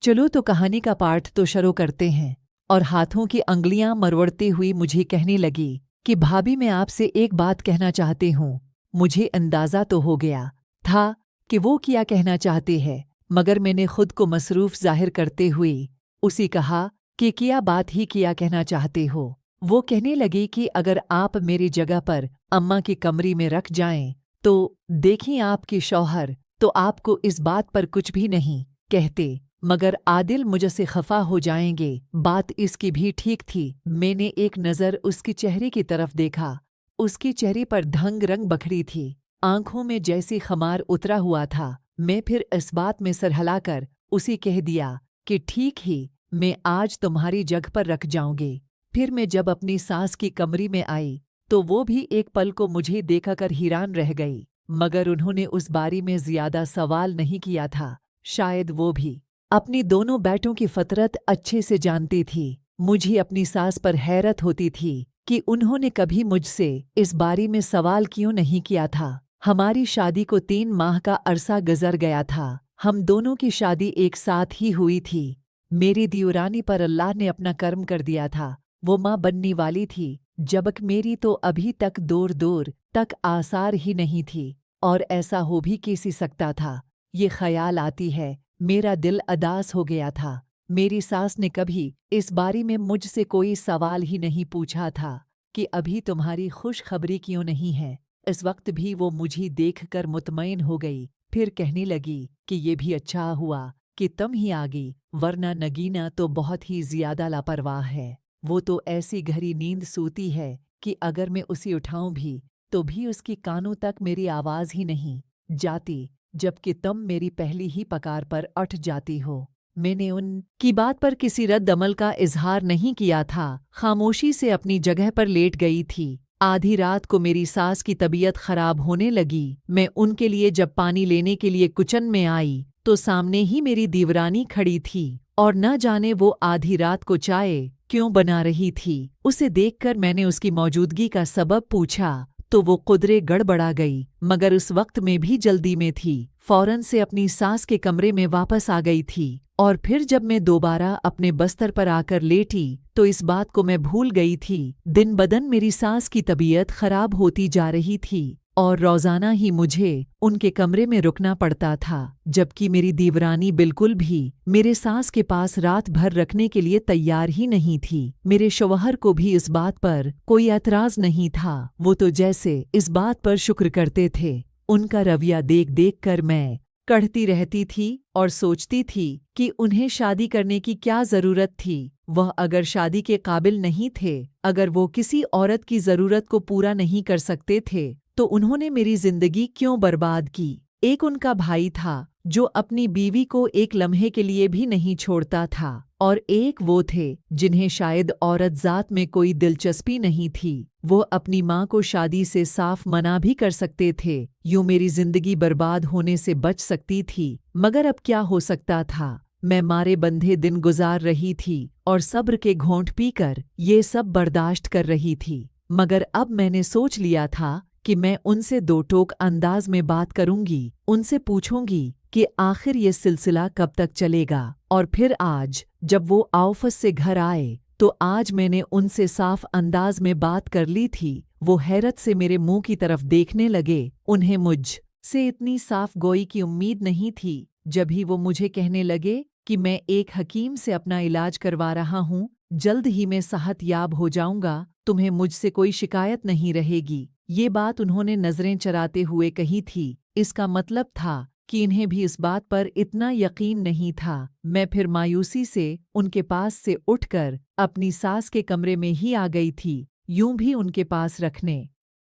चलो तो कहानी का पाठ तो शुरू करते हैं। और हाथों की अंगुलियां मरवड़ती हुई मुझे कहने लगी कि भाभी मैं आपसे एक बात कहना चाहती हूँ। मुझे अंदाजा तो हो गया था कि वो क्या कहना चाहते हैं, मगर मैंने खुद को मसरूफ जाहिर करते हुए उसी कहा कि क्या बात ही क्या कहना चाहते हो। वो कहने लगी कि अगर आप मेरी जगह पर अम्मा की कमरे में रख जाएं तो देखिए आपके शौहर तो आपको इस बात पर कुछ भी नहीं कहते, मगर आदिल मुझसे खफा हो जाएंगे। बात इसकी भी ठीक थी। मैंने एक नज़र उसके चेहरे की तरफ देखा। उसके चेहरे पर धंग रंग बखरी थी, आंखों में जैसी खमार उतरा हुआ था। मैं फिर इस बात में सर हिलाकर उसे कह दिया कि ठीक ही, मैं आज तुम्हारी जगह पर रख जाऊंगी। फिर मैं जब अपनी सास की कमरे में आई तो वो भी एक पल को मुझे देखकर हैरान रह गई, मगर उन्होंने उस बारे में ज्यादा सवाल नहीं किया था। शायद वो भी अपनी दोनों बेटों की फतरत अच्छे से जानती थी। मुझे अपनी सास पर हैरत होती थी कि उन्होंने कभी मुझसे इस बारे में सवाल क्यों नहीं किया था। हमारी शादी को 3 माह का अरसा गुजर गया था। हम दोनों की शादी एक साथ ही हुई थी। मेरी दियोरानी पर अल्लाह ने अपना कर्म कर दिया था। वो माँ बनने वाली थी, जबकि मेरी तो अभी तक दूर दूर तक आसार ही नहीं थी। और ऐसा हो भी कैसे सकता था, ये ख्याल आती है मेरा दिल अदास हो गया था। मेरी सास ने कभी इस बारे में मुझसे कोई सवाल ही नहीं पूछा था कि अभी तुम्हारी खुशखबरी क्यों नहीं है। इस वक्त भी वो मुझे देखकर मुतमईन हो गई। फिर कहने लगी कि ये भी अच्छा हुआ कि तुम ही आ गई, वरना नगीना तो बहुत ही ज्यादा लापरवाह है। वो तो ऐसी गहरी नींद सोती है कि अगर मैं उसे उठाऊं भी तो भी उसकी कानों तक मेरी आवाज ही नहीं जाती, जबकि तुम मेरी पहली ही पकार पर उठ जाती हो। मैंने उनकी बात पर किसी रद्द अमल का इजहार नहीं किया था। खामोशी से अपनी जगह पर लेट गई थी। आधी रात को मेरी सास की तबीयत खराब होने लगी। मैं उनके लिए जब पानी लेने के लिए किचन में आई तो सामने ही मेरी दीवरानी खड़ी थी और न जाने वो आधी रात को चाय क्यों बना रही थी। उसे देखकर मैंने उसकी मौजूदगी का सबब पूछा तो वो कुदरे गड़बड़ा गई, मगर उस वक्त में भी जल्दी में थी। फौरन से अपनी सास के कमरे में वापस आ गई थी। और फिर जब मैं दोबारा अपने बस्तर पर आकर लेटी तो इस बात को मैं भूल गई थी। दिन बदन मेरी सास की तबीयत खराब होती जा रही थी और रोजाना ही मुझे उनके कमरे में रुकना पड़ता था, जबकि मेरी दीवरानी बिल्कुल भी मेरे सास के पास रात भर रखने के लिए तैयार ही नहीं थी। मेरे शौहर को भी इस बात पर कोई एतराज नहीं था। वो तो जैसे इस बात पर शुक्र करते थे। उनका रवैया देख देख कर मैं कढ़ती रहती थी और सोचती थी कि उन्हें शादी करने की क्या जरूरत थी। वह अगर शादी के काबिल नहीं थे, अगर वो किसी औरत की जरूरत को पूरा नहीं कर सकते थे तो उन्होंने मेरी जिंदगी क्यों बर्बाद की। एक उनका भाई था जो अपनी बीवी को एक लम्हे के लिए भी नहीं छोड़ता था, और एक वो थे जिन्हें शायद औरत जात में कोई दिलचस्पी नहीं थी। वो अपनी माँ को शादी से साफ मना भी कर सकते थे। यूं मेरी जिंदगी बर्बाद होने से बच सकती थी, मगर अब क्या हो सकता था। मैं मारे बंधे दिन गुजार रही थी और सब्र के घोंट पीकर ये सब बर्दाश्त कर रही थी। मगर अब मैंने सोच लिया था कि मैं उनसे दो टोक अंदाज में बात करूंगी। उनसे पूछूंगी कि आखिर ये सिलसिला कब तक चलेगा। और फिर आज जब वो ऑफिस से घर आए तो आज मैंने उनसे साफ अंदाज में बात कर ली थी। वो हैरत से मेरे मुंह की तरफ देखने लगे। उन्हें मुझ से इतनी साफ गोई की उम्मीद नहीं थी। जब ही वो मुझे कहने लगे कि मैं एक हकीम से अपना इलाज करवा रहा हूँ, जल्द ही मैं सेहत याब हो जाऊंगा, तुम्हें मुझसे कोई शिकायत नहीं रहेगी। ये बात उन्होंने नजरें चराते हुए कही थी। इसका मतलब था कि इन्हें भी इस बात पर इतना यकीन नहीं था। मैं फिर मायूसी से उनके पास से उठकर अपनी सास के कमरे में ही आ गई थी, यूं भी उनके पास रखने।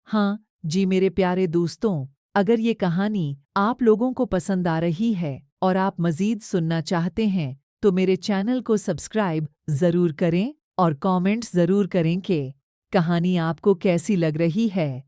हाँ जी मेरे प्यारे दोस्तों, अगर ये कहानी आप लोगों को पसंद आ रही है और आप मज़ीद सुनना चाहते हैं तो मेरे चैनल को सब्सक्राइब ज़रूर करें और कमेंट्स ज़रूर करें कि कहानी आपको कैसी लग रही है।